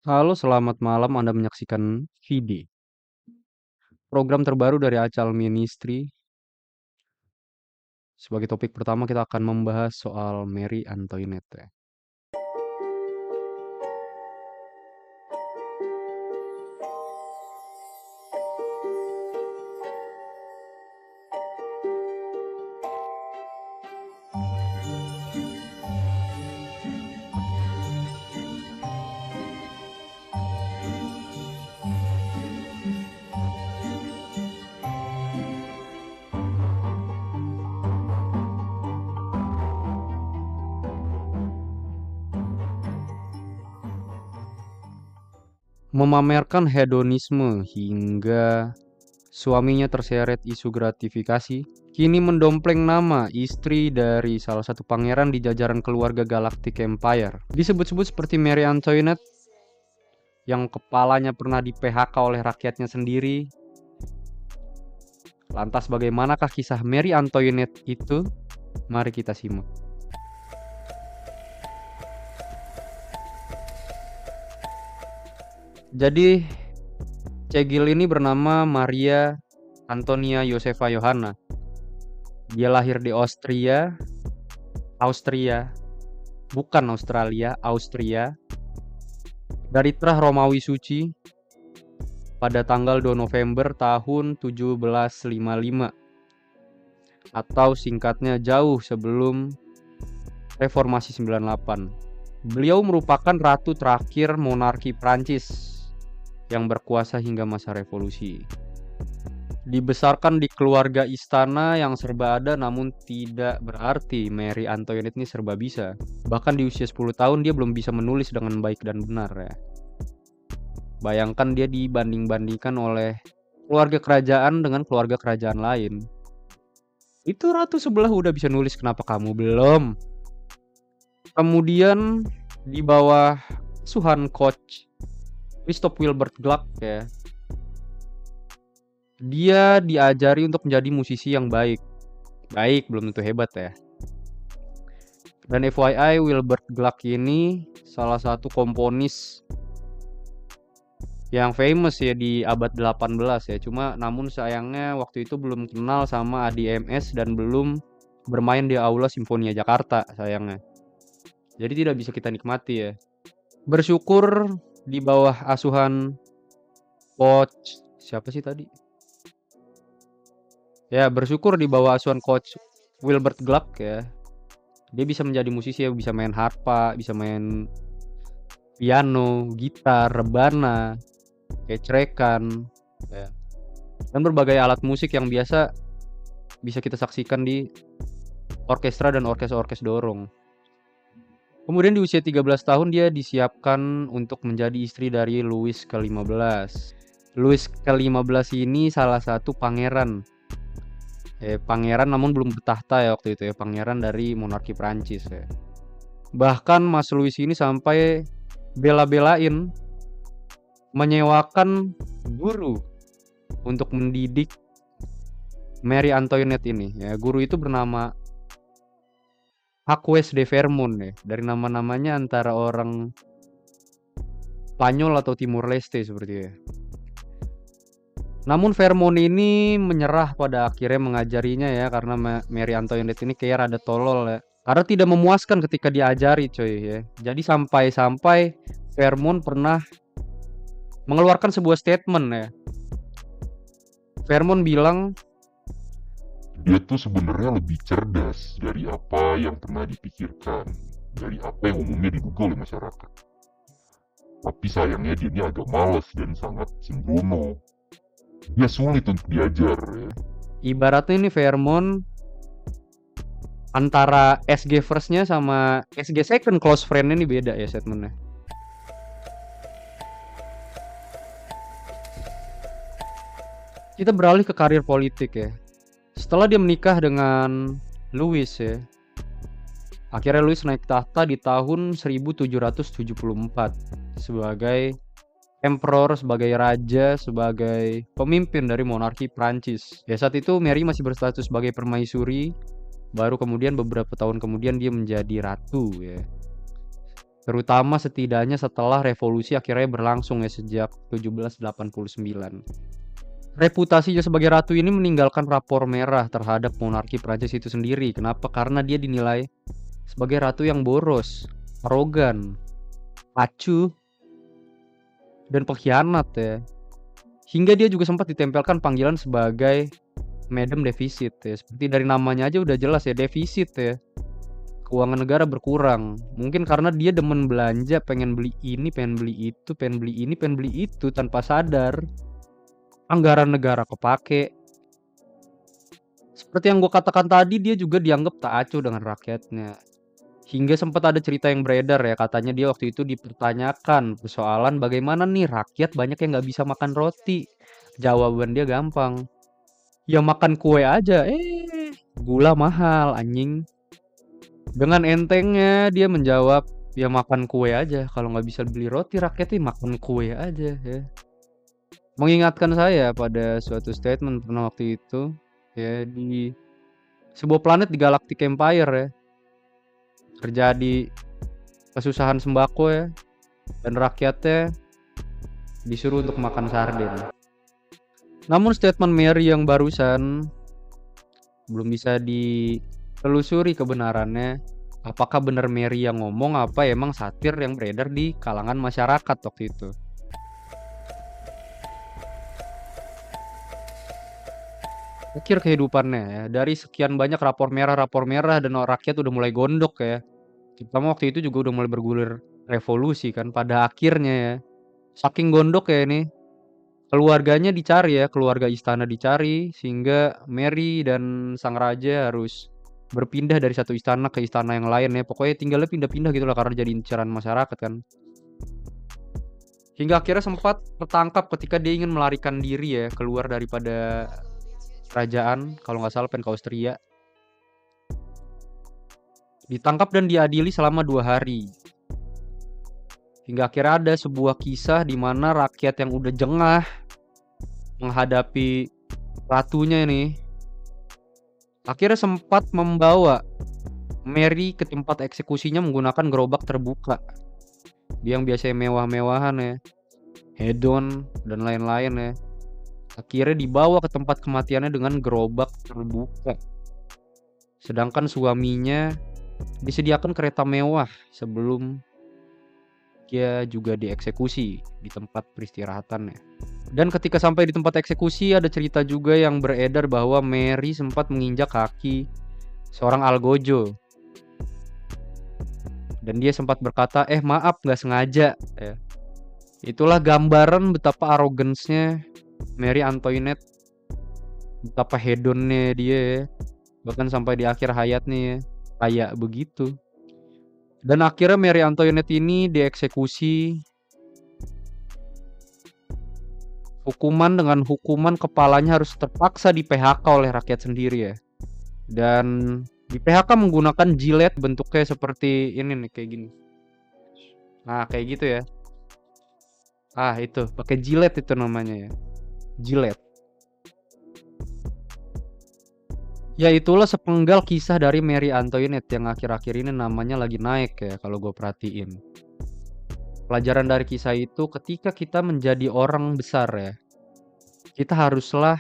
Halo, selamat malam. Anda menyaksikan VD, program terbaru dari Acal Ministry. Sebagai topik pertama kita akan membahas soal Mary Antoinette. Memamerkan hedonisme hingga suaminya terseret isu gratifikasi, kini mendompleng nama istri dari salah satu pangeran di jajaran keluarga Galactic Empire. Disebut-sebut seperti Mary Antoinette yang kepalanya pernah di PHK oleh rakyatnya sendiri. Lantas bagaimanakah kisah Mary Antoinette itu? Mari kita simak. Jadi Cegil ini bernama Maria Antonia Josefa Johanna. Dia lahir di Austria, bukan Australia, Austria. Dari terah Romawi suci pada tanggal 2 November tahun 1755. Atau singkatnya jauh sebelum Reformasi 98. Beliau merupakan ratu terakhir monarki Prancis yang berkuasa hingga masa revolusi. Dibesarkan di keluarga istana yang serba ada, namun tidak berarti Mary Antoinette ini serba bisa. Bahkan di usia 10 tahun dia belum bisa menulis dengan baik dan benar ya. Bayangkan dia dibanding-bandingkan oleh keluarga kerajaan dengan keluarga kerajaan lain. Itu ratu sebelah udah bisa nulis, kenapa kamu belum? Kemudian di bawah asuhan coach Christoph Wilbert Gluck ya, dia diajari untuk menjadi musisi yang baik. Baik, belum tentu hebat ya. Dan FYI, Wilbert Gluck ini salah satu komponis yang famous ya di abad 18 ya. Cuma namun sayangnya waktu itu belum kenal sama ADMS dan belum bermain di Aula Simfonia Jakarta sayangnya. Jadi tidak bisa kita nikmati ya. Bersyukur di bawah asuhan coach siapa sih tadi? Ya, bersyukur di bawah asuhan coach Wilbert Gluck ya. Dia bisa menjadi musisi ya, bisa main harpa, bisa main piano, gitar, rebana, kecrekan ya. Dan berbagai alat musik yang biasa bisa kita saksikan di orkestra dan orkes-orkes dorong. Kemudian di usia 13 tahun dia disiapkan untuk menjadi istri dari Louis ke-15. Louis ke-15 ini salah satu pangeran. Pangeran namun belum bertahta ya waktu itu ya, pangeran dari monarki Prancis ya. Bahkan Mas Louis ini sampai bela-belain menyewakan guru untuk mendidik Mary Antoinette ini ya. Guru itu bernama Jacques de Vermont ya. Dari nama-namanya antara orang Spanyol atau Timur Leste seperti ya. Namun Vermont ini menyerah pada akhirnya mengajarinya ya, karena Mary Antoinette ini kayak rada tolol ya. Karena tidak memuaskan ketika diajari coy ya. Jadi sampai Vermont pernah mengeluarkan sebuah statement ya. Vermont bilang dia tuh sebenarnya lebih cerdas dari apa yang pernah dipikirkan, dari apa yang umumnya diduga oleh masyarakat. Tapi sayangnya dia ini agak malas dan sangat sembrono. Dia sulit untuk diajar ya. Ibaratnya ini Vermont antara SG first-nya sama SG second close friend-nya ini beda ya statementnya. Kita beralih ke karir politik ya. Setelah dia menikah dengan Louis ya, akhirnya Louis naik tahta di tahun 1774 sebagai emperor, sebagai raja, sebagai pemimpin dari monarki Prancis. Ya saat itu Mary masih berstatus sebagai permaisuri, baru kemudian beberapa tahun kemudian dia menjadi ratu ya. Terutama setidaknya setelah revolusi akhirnya berlangsung ya sejak 1789. Reputasinya sebagai ratu ini meninggalkan rapor merah terhadap monarki Prancis itu sendiri. Kenapa? Karena dia dinilai sebagai ratu yang boros, arogan, acuh, dan pengkhianat ya. Hingga dia juga sempat ditempelkan panggilan sebagai Madam Defisit ya. Seperti dari namanya aja udah jelas ya, defisit ya. Keuangan negara berkurang. Mungkin karena dia demen belanja, pengen beli ini, pengen beli itu, pengen beli ini, pengen beli itu tanpa sadar. Anggaran negara kepake. Seperti yang gue katakan tadi, dia juga dianggap tak acuh dengan rakyatnya. Hingga sempat ada cerita yang beredar ya, katanya dia waktu itu dipertanyakan persoalan bagaimana nih rakyat banyak yang nggak bisa makan roti. Jawaban dia gampang. Ya makan kue aja, gula mahal anjing. Dengan entengnya dia menjawab, ya makan kue aja. Kalau nggak bisa beli roti, rakyatnya makan kue aja ya. Mengingatkan saya pada suatu statement pernah waktu itu ya, di sebuah planet di Galactic Empire ya, terjadi kesusahan sembako ya, dan rakyatnya disuruh untuk makan sarden. Namun statement Mary yang barusan belum bisa ditelusuri kebenarannya. Apakah benar Mary yang ngomong, apa emang satir yang beredar di kalangan masyarakat waktu itu. Akhir kehidupannya ya, dari sekian banyak rapor merah dan rakyat udah mulai gondok ya. Terutama waktu itu juga udah mulai bergulir revolusi kan pada akhirnya ya. Saking gondok ya ini, keluarganya dicari ya, keluarga istana dicari sehingga Mary dan sang raja harus berpindah dari satu istana ke istana yang lain ya. Pokoknya tinggalnya pindah-pindah gitu lah karena jadi incaran masyarakat kan. Hingga akhirnya sempat tertangkap ketika dia ingin melarikan diri ya, keluar daripada kerajaan, kalau nggak salah Penkaustria. Ditangkap dan diadili selama 2 hari. Hingga akhirnya ada sebuah kisah di mana rakyat yang udah jengah menghadapi ratunya ini, akhirnya sempat membawa Mary ke tempat eksekusinya menggunakan gerobak terbuka. Dia yang biasanya mewah-mewahan ya, hedon dan lain-lain ya, akhirnya dibawa ke tempat kematiannya dengan gerobak terbuka. Sedangkan suaminya disediakan kereta mewah sebelum dia juga dieksekusi di tempat peristirahatannya. Dan ketika sampai di tempat eksekusi, ada cerita juga yang beredar bahwa Mary sempat menginjak kaki seorang algojo. Dan dia sempat berkata, maaf gak sengaja ya. Itulah gambaran betapa arrogance-nya Mary Antoinette, betapa hedonnya dia ya. Bahkan sampai di akhir hayatnya ya, kayak begitu. Dan akhirnya Mary Antoinette ini dieksekusi. Hukuman kepalanya harus terpaksa di PHK oleh rakyat sendiri ya. Dan di PHK menggunakan jilet bentuknya seperti ini nih, kayak gini. Nah, kayak gitu ya. Itu, pakai jilet itu namanya ya. Jilet. Ya itulah sepenggal kisah dari Mary Antoinette yang akhir-akhir ini namanya lagi naik ya kalau gue perhatiin. Pelajaran dari kisah itu, ketika kita menjadi orang besar ya, kita haruslah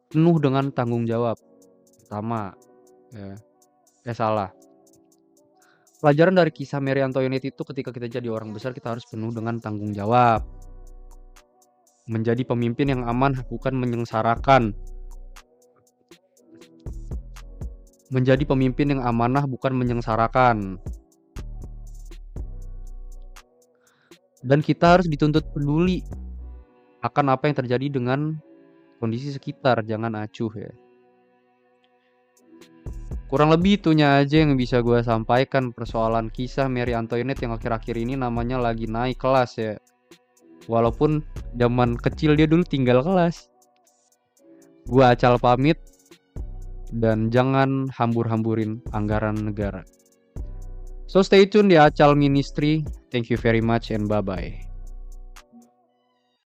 penuh dengan tanggung jawab. Pertama, salah. Pelajaran dari kisah Mary Antoinette itu, ketika kita jadi orang besar, kita harus penuh dengan tanggung jawab. Menjadi pemimpin yang aman, bukan menyengsarakan. Menjadi pemimpin yang amanah, bukan menyengsarakan. Dan kita harus dituntut peduli akan apa yang terjadi dengan kondisi sekitar, jangan acuh ya. Kurang lebih itunya aja yang bisa gue sampaikan persoalan kisah Mary Antoinette yang akhir-akhir ini namanya lagi naik kelas ya. Walaupun zaman kecil dia dulu tinggal kelas. Gue Acal pamit, dan jangan hambur-hamburin anggaran negara. So stay tune di Acal Ministry. Thank you very much and bye-bye.